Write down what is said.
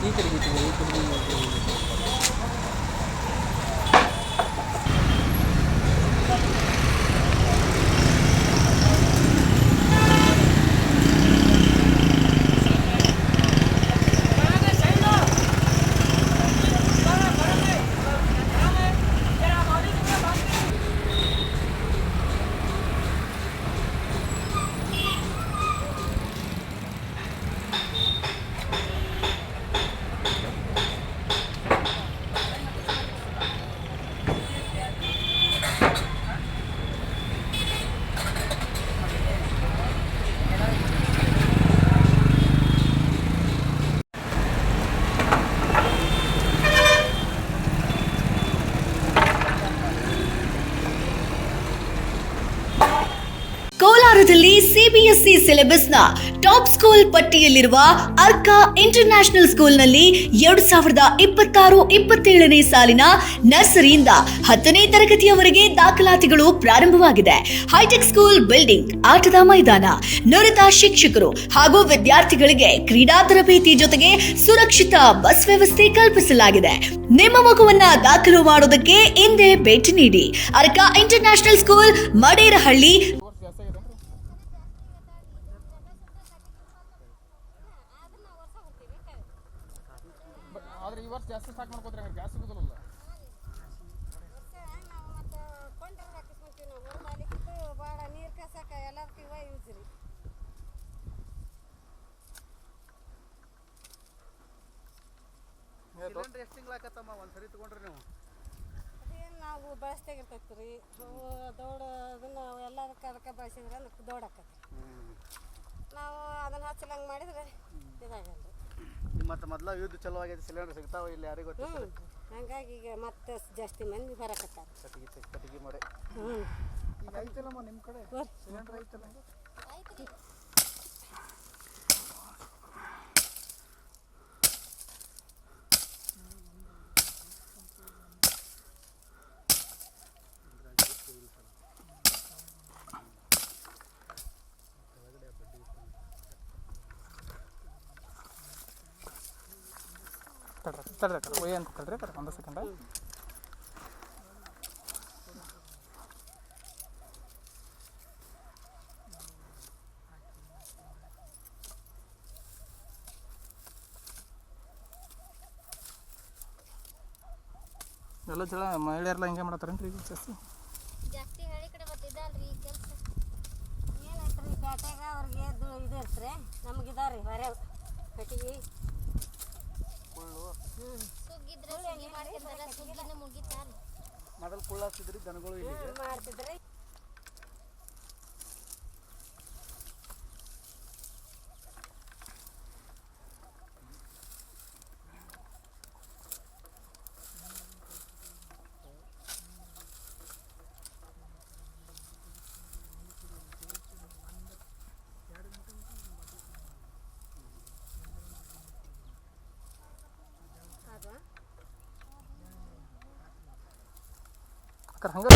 ಈ ಕಡೆಗೆ ಈ ಕಡೆಗೆ ಕೋಲಾರದಲ್ಲಿ ಸಿಬಿಎಸ್ಇ ಸಿಲೆಬಸ್ನ ಟಾಪ್ ಸ್ಕೂಲ್ ಪಟ್ಟಿಯಲ್ಲಿರುವ ಅರ್ಕಾ ಇಂಟರ್ನ್ಯಾಷನಲ್ ಸ್ಕೂಲ್ನಲ್ಲಿ 2026-27ನೇ ಸಾಲಿನ ನರ್ಸರಿಯಿಂದ 10ನೇ ತರಗತಿಯವರೆಗೆ ದಾಖಲಾತಿಗಳು ಪ್ರಾರಂಭವಾಗಿದೆ. ಹೈಟೆಕ್ ಸ್ಕೂಲ್ ಬಿಲ್ಡಿಂಗ್, ಆಟದ ಮೈದಾನ, ನುರಿತ ಶಿಕ್ಷಕರು ಹಾಗೂ ವಿದ್ಯಾರ್ಥಿಗಳಿಗೆ ಕ್ರೀಡಾ ತರಬೇತಿ ಜೊತೆಗೆ ಸುರಕ್ಷಿತ ಬಸ್ ವ್ಯವಸ್ಥೆ ಕಲ್ಪಿಸಲಾಗಿದೆ. ನಿಮ್ಮ ಮಗುವನ್ನ ದಾಖಲು ಮಾಡೋದಕ್ಕೆ ಹಿಂದೆ ಭೇಟಿ ನೀಡಿ. Arka international school, Maderahalli. ಆದ್ರೆ ಈ ವರ್ಷ ಜಾಸ್ತಿ ಸ್ಟಾರ್ಟ್ ಮಾಡ್ಕೋತಾರೆ, ಗ್ಯಾಸ್ ಸಿಗೋದಿಲ್ಲ. ನೀರು ಕಸಕ ಎಲ್ಲದಕ್ಕೂ ಯೂಸ್ ರೀ. ಸಿಲಿಂಡರ್ ಎಷ್ಟು ತಿಂಗಳಾಕತ್ತಮ್ಮ ಒಂದ್ಸರಿ ತಗೊಂಡ್ರಿ ನೀವು? ಅದೇನು ನಾವು ಬಳಸ್ತಾಗಿರ್ತೈತಿ ರೀ. ದೌಡ ಅದನ್ನು ಎಲ್ಲದಕ್ಕೆ ಅದಕ್ಕೆ ಬಳಸಿದ್ರೆ ಅದಕ್ಕೆ ದೌಡಾಕತಿ. ನಾವು ಅದನ್ನು ಹಚ್ಚಲಂಗೆ ಮಾಡಿದ್ರೆ ಇದಾಗಲ್ಲ. ಮತ್ತು ಮೊದಲ ಯುದ್ಧ ಚಲೋ ಆಗೈತೆ, ಸಿಲಿಂಡರ್ ಸಿಗ್ತಾವ ಇಲ್ಲಿ ಯಾರಿಗೆ ಗೊತ್ತಿಲ್ಲ. ಹಂಗಾಗಿ ಈಗ ಮತ್ತೆ ಜಾಸ್ತಿ ಮಂದಿ ಬರಕತ್ತಾರ. ಕಟ್ಟಿಗೆ ಮಾಡಿ ಈಗ ಐತಲ್ಲಮ್ಮ ನಿಮ್ಮ ಕಡೆ ಸಿಲಿಂಡರ್ ಐತಲ್ಲ? ತಡ್ರಿ ಏನು ತಡ್ರಿ ಒಂದು ಸೆಕೆಂಡ. ಎಲ್ಲ ಜನ ಮಹಿಳೆಯರೆಲ್ಲ ಹಿಂಗೆ ಮಾಡತ್ತಾರೇನ್ರಿ ಈಗ ಜಾಸ್ತಿ? ಜಾಸ್ತಿ ಹಳ್ಳಿ ಕಡೆ ಬರ್ತಿದ್ದಲ್ರಿ ಈ ಕೆಲಸ. ಏನೈತ್ರಿ ಪೇಟೆಗೆ ಅವ್ರಿಗೆ ಇದು ಇರ್ತ್ರಿ, ನಮಗಿದಾವ್ರಿ ಹೊರೆ ಕಟ್ಟಿಗೆ ಸುಗ್ಗಿದ್ರೆ ಸುಗ್ಗಿ ಮಾಡ್ತಿರ್ತಾರ, ಸುಗ್ಗಿನ ಮುಗಿತಾರ. ಮೊದಲು ಕುಳ್ಳ ಹಾಕ್ತಿದ್ರಿ ದನಗಳು ಇಲ್ಲಿಗೆ ಮಾಡ್ತಿದ್ರಿ. ಹಂಗ